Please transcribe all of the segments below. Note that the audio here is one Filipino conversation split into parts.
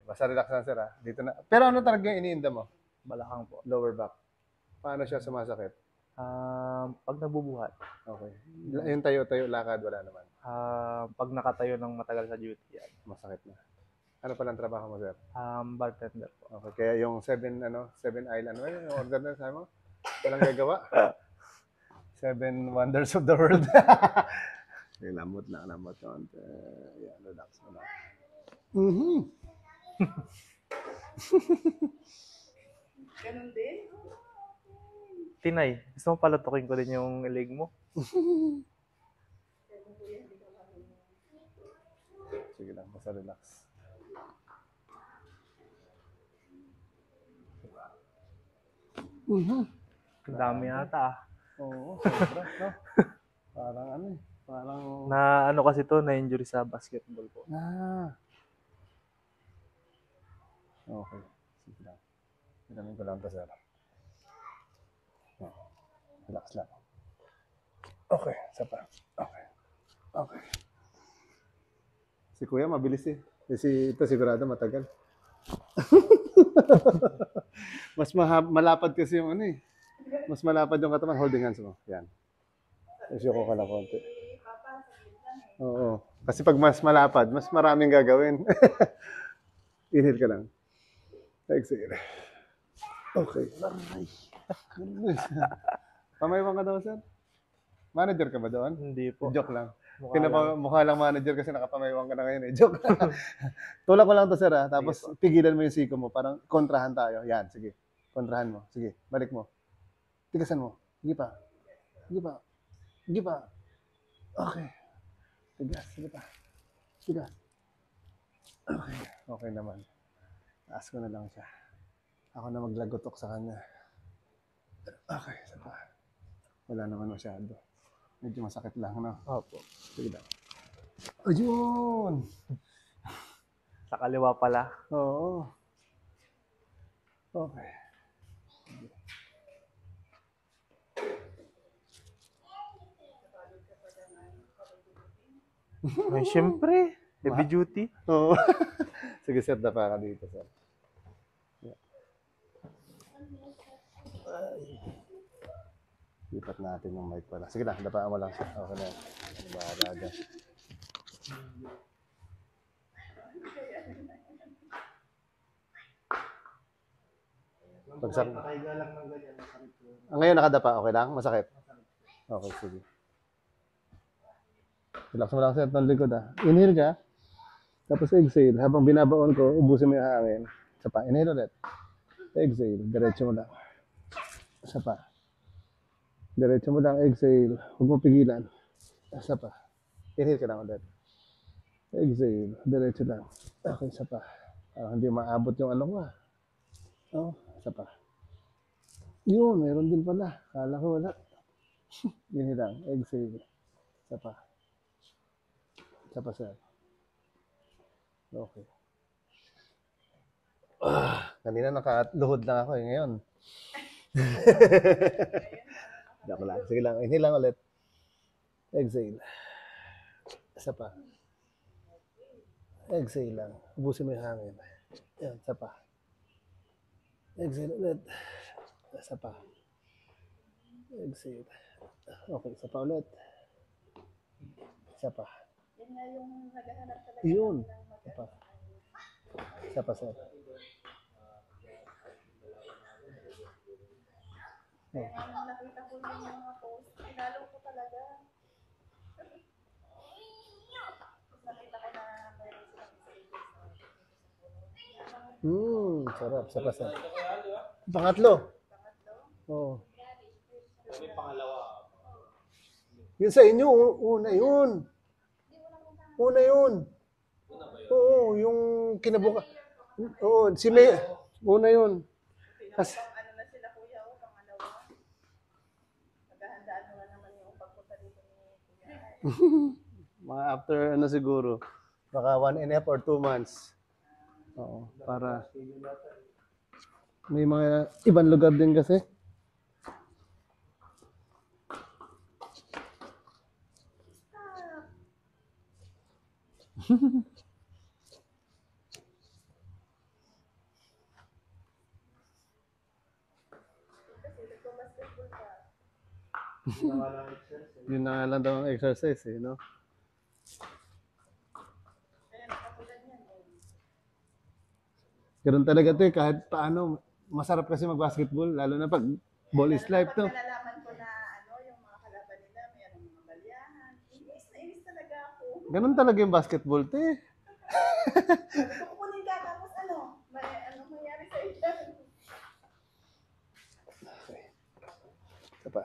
Basta relax lang, sir, ha? Dito na. Pero ano talaga yung iniinda mo? Balakang po. Lower back. Paano siya sumasakit? Pag nagbubuhat, Okay. Yung tayo-tayo, lakad, wala naman. pag nakatayo ng matagal sa duty, yan. Masakit na. Ano pala ang trabaho mo, sir? Bartender po. Okay. Kaya yung seven island, ano yung order na sabi mo? Walang gagawa? Seven wonders of the world. Okay, lamot lang. Yan, relax mo lang. Ganun din? Tinay, gusto mo palatukin ko din yung leg mo? Sige lang, basta relax. Ang dami yata. Oo, sobra, no? Parang ano eh. Parang... Na ano kasi to, na injury sa basketball po. Okay. Sige lang. Ilamin ko lang ito, sir. Relax lang. Okay, isa pa. Okay. Si Kuya, mabilis eh. Ito sigurado matagal. Mas malapad kasi yung ano eh. Mas malapad yung katawan. Holding hands mo. Yan. Isyo ko ka lang konti. Oo. Kasi pag mas malapad, mas maraming gagawin. Inhale ka lang. Exhale. Okay. Aray. Pamaywan ka daw, sir? Manager ka ba doon? Hindi po. Joke lang. Mukha Mukha lang manager kasi nakapamaywan ka na ngayon eh. Joke. Tulak ko lang to, sir, ha? Tapos pigilan mo yung siko mo. Parang kontrahan tayo. Yan, sige. Kontrahan mo. Sige, balik mo. Tigasan mo. Sige pa. Okay. Tigas. Sige pa. Tigas. Okay. Okay naman. Taas ko na lang siya. Ako na maglagotok sa kanya. Okay, isa pa. Wala naman masyado. Medyo masakit lang, no? Opo. Sige lang. Ayun! Sa kaliwa pala. Oo. Okay. Ay, syempre. Heavy duty. Oo. Sige, sir, dapa ka dito, sir. Lipat natin yung mic pala. Sige lang, dapaan mo lang siya. Okay na. Bahala dyan. Pagsak... Ngayon nakadapa, okay lang? Masakit? Okay, sige. Relax mo lang sir, itong likod ah. Inhale ka. Tapos exhale. Habang binabaon ko, ubusin mo yung hangin. Isa pa, inhale ulit. Exhale, diretso mo lang. Isa pa. Diretso mo lang, exhale. Huwag mo pigilan. Isa pa. Inhale ka lang ulit. Exhale, diretso lang. Okay, isa pa. Hindi maabot yung ano ko ah. Oh, isa pa. Yun, meron din pala. Kala ko wala. Yun lang, exhale. Isa pa. Isa pa, sir. Okay. Kanina nakaluhod lang ako eh. Ngayon. Dako lang. Sige lang. Inhale lang ulit. Exhale. Isa pa. Exhale lang. Ubusin mo yung hangin. Yan, isa pa. Exhale ulit. Isa pa. Exhale. Okay, isa pa ulit. Isa pa. Yan nga yung naghahanap talaga. Yun. Isa pa. Isa pa, sir. Kaya nga nung nakita ko yung mga post, pinalo ko talaga. Tapos nakita ko na mayroon silang stages. Sarap. Isa pa, sir. Pangatlo. Oo. Yun sa inyo, una yun. Una yun. Oo, yung kinabuka. Oo, si May. Una yun. Kasi, Ano na sila kuya o, pangalawa. Maghahandaan mo na naman yung pagpunta dito ni kuya. mga after ano siguro, baka 1.5 or 2 months. Oo, para may mga ibang lugar din kasi. kasi nagpa-basketball ka. Yun na nga lang daw ang exercise eh, no? Kaya nakapulan yan eh. Ganun talaga to eh, kahit paano, masarap kasi mag-basketball, lalo na pag ball is life to. Pag nalalaman ko na ano, yung mga kalaban nila, mayroong mga balyahan. Inis talaga ako. Ganun talaga yung basketball to eh. Kukunin ka tapos ano, ano mangyari sa iyo? Okay. Ito pa.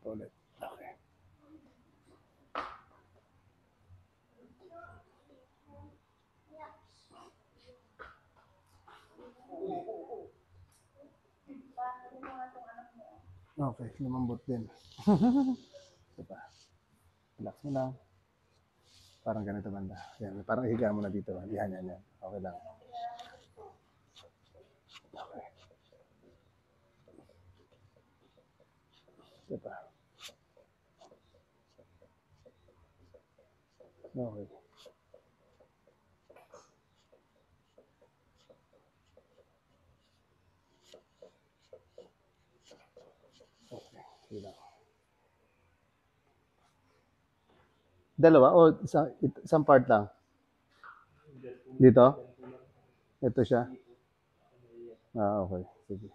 Ulit. Okay. Paano mga itong anak mo? Okay, lumambot din. Ito pa. Relax mo lang. Parang ganito banda. Yan, parang higa mo na dito. Yan. Okay lang. Okay. Ito pa. Okay. Okay, sige lang. Dalawa o isang part lang? Dito? Ito siya? Ah, okay. Sige.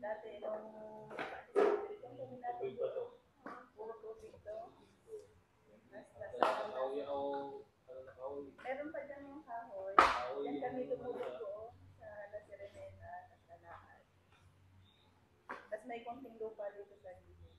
Dati nung puro tubig to. Meron pa dyan yung kahoy. Yan kami tumulugo sa La Sereneta at Lalaan. Tapos may konting lupa dito sa gilid.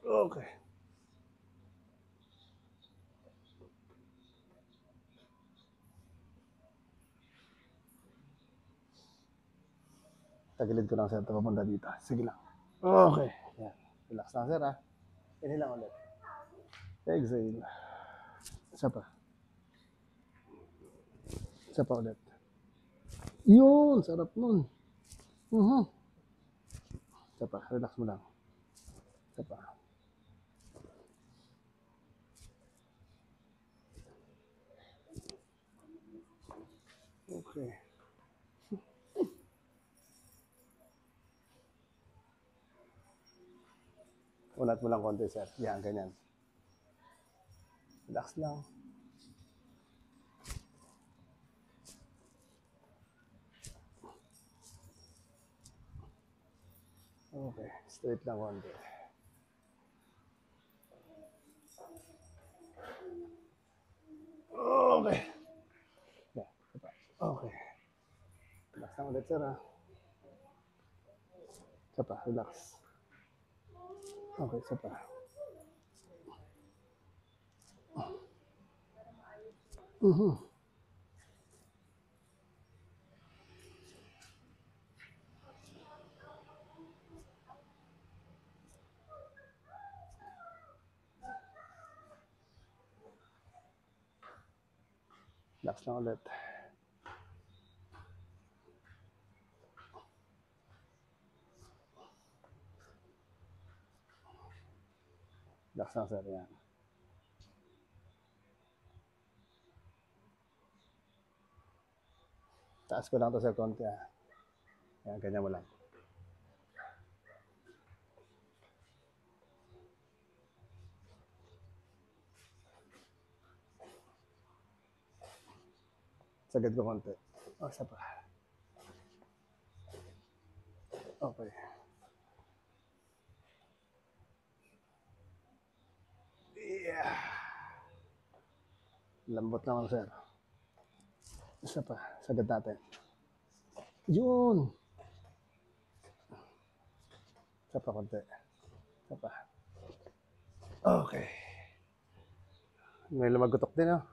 Okay. Tagilid ko lang sir, ito papunta dito. Sige lang. Okay. Yan. Relax lang sir ha. Inhale lang ulit. Exhale. Isa pa. Isa pa ulit. Yun! Sarap nun. Isa pa. Relax mo lang. Isa pa. Okay. Unat mo lang konti, sir. Yan, ganyan. Relax lang. Okay. Straight lang konti. Okay. Yan. Okay. Relax lang ulit, sir, ha. Isa pa. Relax. Okay, isa pa. Relax lang ulit. Relax lang, sir. Yan. Taas ko lang to sa konti. Yan, ganyan mo lang. Sagad ko konti. Isa pa. Okay. Yeah. Lambot naman, sir. Isa pa. Sagad natin. Yun. Isa pa konti. Isa pa. Okay. May lumagutok din, oh.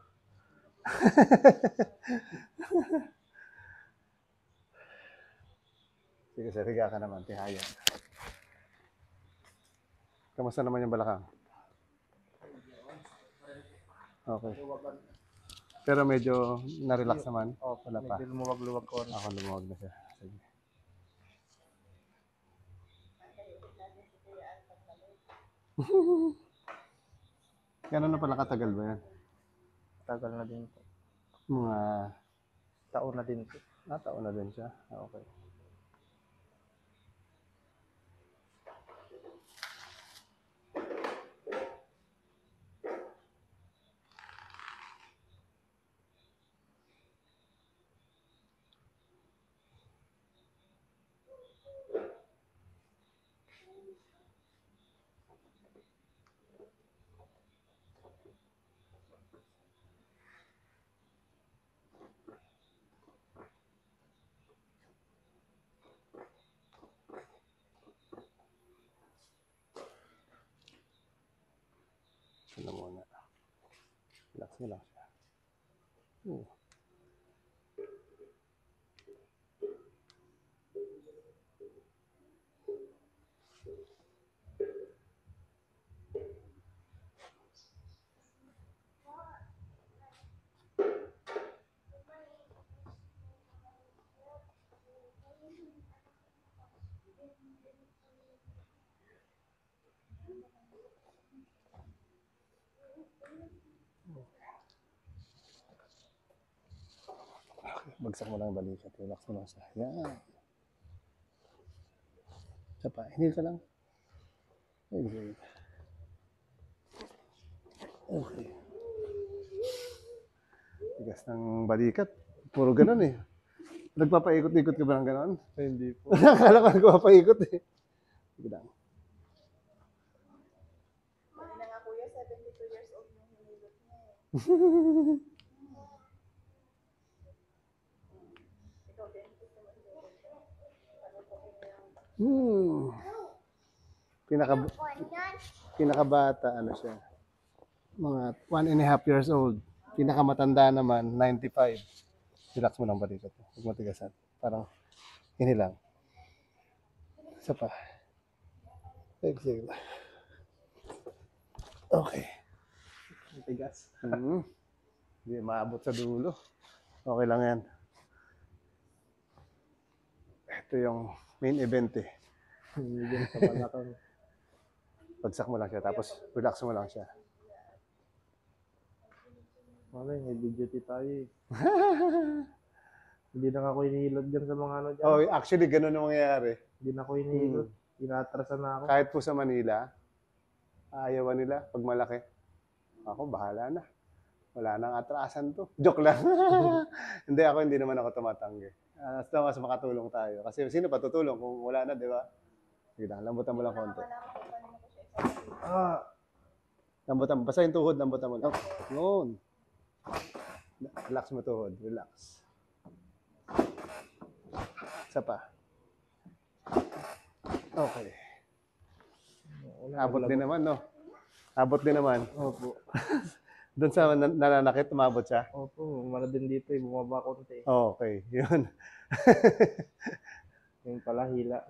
Sige, sir. Higa ka naman. Tihaya. Kamusta naman yung balakang? Okay. Pero medyo na-relax naman. Wala pa. Medyo lumuwag-luwag ko. Ako lumuwag na siya. Sige. Gano'n na pala katagal ba yan? Tagal na din po. Mga Taon na din po. taon na din siya. Okay. Ito na muna. Relax mo lang siya. Bagsak mo lang yung balikat. Relax mo lang siya. Yan. Isa pa. Hinil ka lang. Okay. Okay. Tigas ng balikat. Puro ganun eh. Nagpapaikot-ikot ka ba ng ganun? Hindi po. Akala ko nagpapaikot eh. Sige lang. Mali na nga kuya, 72 years old yung hinilot niya eh. Ikaw din, gusto mo ano po yung Pinakabata, ano siya? Mga 1.5 years old. Pinakamatanda naman, 95. Relax mo lang balikat. Huwag matigasan. Parang hinilang. Isa pa. Exhale. Okay. Tigas. Hindi maabot sa dulo. Okay lang yan. Ito yung main event eh. Hindi sa balakang. Bagsak mo lang siya, tapos relax mo lang siya. Malay, may duty tayo eh. Hindi na ako hinihilot dyan sa mga ano dyan. Oh, actually, ganun ang mangyayari. Hindi na ako hinihilot. Inatrasan na ako. Kahit po sa Manila, ayawan nila pag malaki. Ako, bahala na. Wala nang atrasan to. Joke lang. Hindi naman ako tumatanggi. Basta mas makatulong tayo. Kasi sino pa tutulong kung wala na, di ba? Sige lang, lambutan mo lang konti. Lambutan mo. Basta yung tuhod, lambutan mo lang. Yun. Relax mo tuhod. Relax. Isa pa. Okay. Abot din naman, no? Abot din naman. Opo. Doon sa nananakit, umabot siya? Opo, umano din dito eh. Bumaba konti. Okay, yun. Yung pala hila.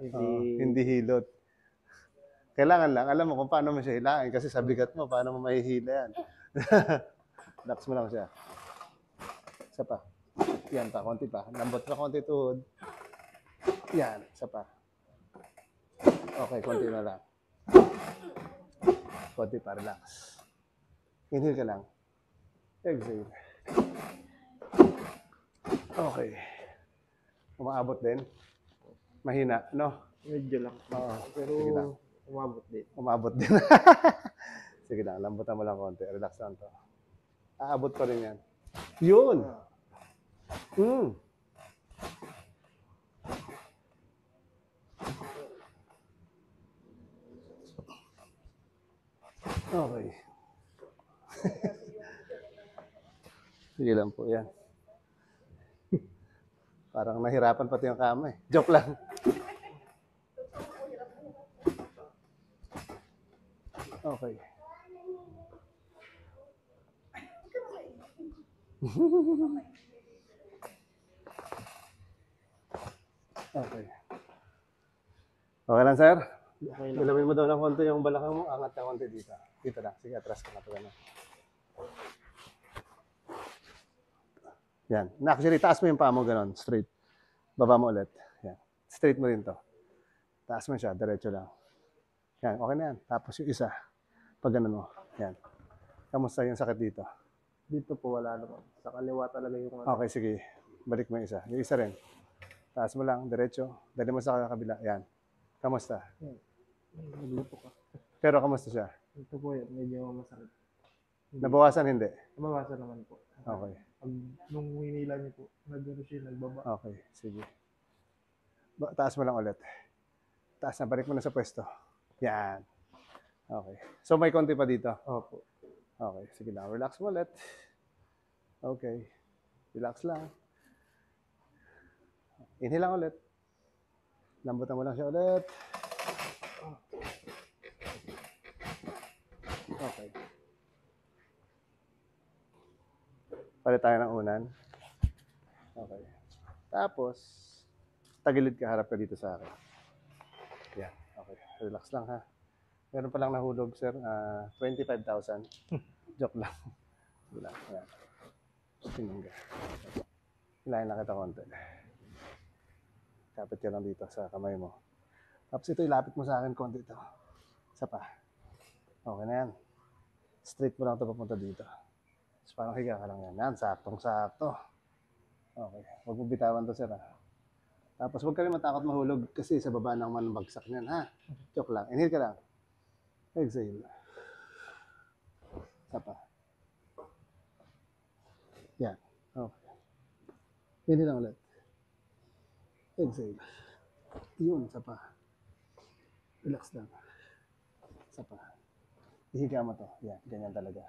Hindi hilot. Kailangan lang, alam mo kung paano mo siya hilain kasi sa bigat mo, paano mo mahihila yan. Relax mo lang siya. Isa pa. Yan pa, konti pa. Lambot pa, konti tuhod. Yan, isa pa. Okay, konti na lang. Konti pa, relax. Inhale ka lang. Exhale. Okay. Umaabot din. Mahina, no? Medyo lang. Oo. Pero Sige lang. umabot din. Umabot din. Sige lang, lambutan mo lang konti. Relax lang to. Aabot pa rin yan. Yun! Mm. Okay. Sige lang po yan. Parang nahirapan pati yung kama eh. Joke lang. Okay. Okay. Okay lang, sir? Okay lang. Galawin mo daw ng konti yung balakang mo. Angat na konti dito. Dito lang. Sige, atras ka na. Pagano. Yan. Actually, taas mo yung paa mo ganon. Straight. Baba mo ulit. Yan. Straight mo rin to. Taas mo siya. Diretso lang. Yan. Okay na yan. Tapos yung isa. Pag ganun mo. Yan. Kamusta yung sakit dito? Dito po wala naman. Sa kaliwa talaga yung ano. Okay, sige. Balik mo yung isa. Yung isa rin. Taas mo lang. Diretso. Dali mo sa kabila. Yan. Kamusta? Nagluto ka. Pero kamusta siya? Ito po yan. Medyo masakit. Nabawasan? Hindi. Mabawasan naman po. Okay. Nung hinila niyo po, nag-ano siya, nagbaba. Okay, sige. Taas mo lang ulit. Taas na, balik mo na sa pwesto. Yan. Okay. So may konti pa dito? Opo. Okay, sige lang. Relax mo ulit. Okay. Relax lang. Inhale lang ulit. Lambutan mo lang siya ulit. Okay. Palit tayo ng unan. Okay. Tapos, tagilid ka, harap ka dito sa akin. Yan. Okay. Relax lang ha. Meron pa lang nahulog, sir. 25,000. Joke lang. Sige lang. Yan. Tingnan ka. Hilahin lang kita konti. Kapit ka lang dito sa kamay mo. Tapos ito, ilapit mo sa akin konti ito. Isa pa. Okay na yan. Straight mo lang ito papunta dito. Tapos parang higa ka lang yan. Yan, saktong-sakto. Okay. Huwag mo bitawan to, sir, ha. Tapos huwag ka rin matakot mahulog kasi sa baba naman bagsak niyan, ha. Joke lang. Inhale ka lang. Exhale. Isa pa. Yan. Okay. Inhale lang ulit. Exhale. Yun, isa pa. Relax lang. Isa pa. Ihiga mo to. Yan, ganyan talaga.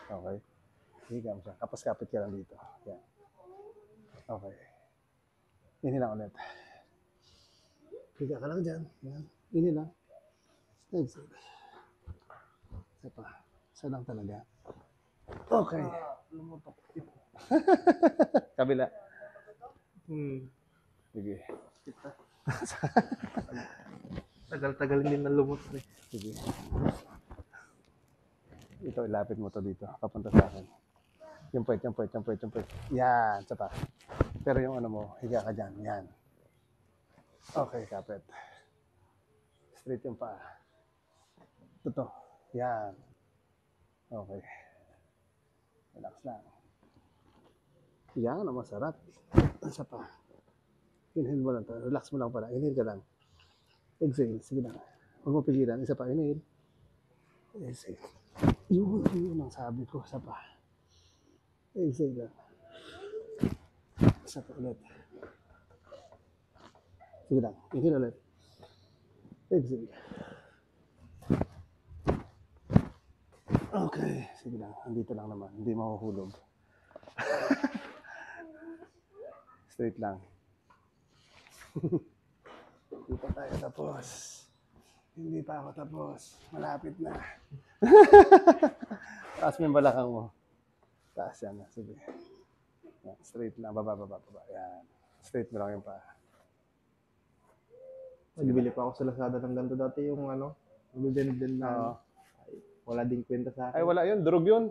Okay. Ihiga mo siya. Tapos kapit ka lang dito. Yan. Okay. Inhale lang ulit. Higa ka lang dyan. Yan. Inhale lang. Exhale. Isa pa. Isa lang talaga. Okay. Lumutok. Kabila. Sige. Tagal-tagal din na lumutok eh. Sige. Ito, ilapit mo to dito. Papunta sa akin. Yung puwet. Yan, isa pa. Pero yung ano mo, higa ka dyan. Yan. Okay, kapit. Straight yung paa. Ito. Yan. Okay. Relax lang. Yan, ang masarap. Isa pa. Inhale mo lang to. Relax mo lang pala. Inhale ka lang. Exhale. Sige lang. Huwag mo pigilan. Isa pa. Inhale. Exhale. Yun ang sabi ko. Isa pa. Exhale lang. Isa pa ulit. Sige lang. Inhale ulit. Exhale. Okay. Sige lang. Andito lang naman. Hindi mahuhulog. Straight lang. Hindi pa tayo tapos. Hindi pa ako tapos. Malapit na. Taas mo yung balakang mo. Taas yan. Sige. Yan. Straight lang. Baba. Yan. Straight mo lang yung paa. Nagbili pa ako sa Lazada ng ganito dati yung ano, magbibend-bend na. Oo. Ay, wala ding kwenta sa akin. Ay, wala yun. Durog yun.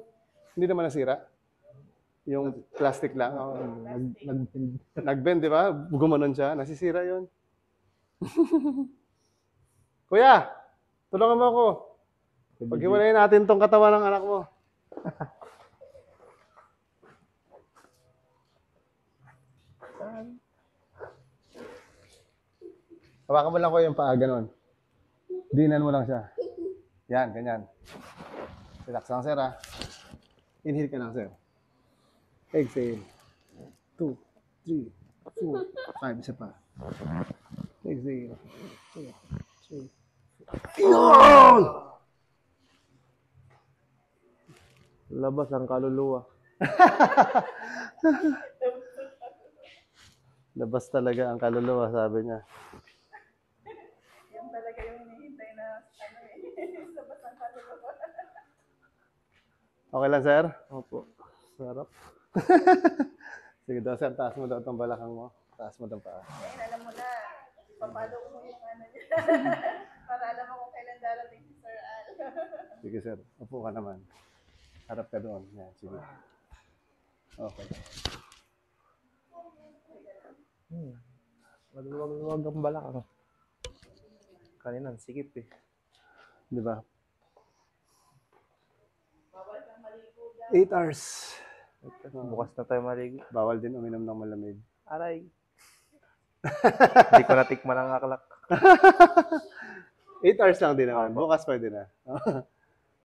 Hindi naman nasira. Yung plastic lang. Oo, nag-bend. Nag-bend, di ba? Gumanon siya. Nasisira yun. Kuya, tulungan mo ako. Paghiwalayin natin tong katawan ng anak mo. Hawakan mo lang ko yung paa, ganun. Dinan mo lang siya. Yan, ganyan. Relax lang, sir, ha? Inhale ka lang, sir. Exhale. 2, 3, 4, 5. Isa pa. Exhale. 2, 3. Yun! Labas ang kaluluwa. Labas talaga ang kaluluwa, sabi niya. Yan talaga yung hinihintay na ano eh. Labas ang kaluluwa. Okay lang, sir? Opo. Sarap. Sige daw, sir. Taas mo daw itong balakang mo. Taas mo itong paa. Ngayon alam mo na, papalo mo yung ano niya. Para alam mo kung kailan darating si Sir Al. Sige, sir. Upo ka naman. Harap ka doon. Yan, sige. Okay. Maluwag-luwag ang balakang. Kanina, sikip eh. Di ba? Bawal kang maligo dyan. 8 hours. Bukas na tayo maligo. Bawal din uminom ng malamig. Aray. Hindi ko natikman ang aklak. 8 hours lang din naman. Bukas pwede na.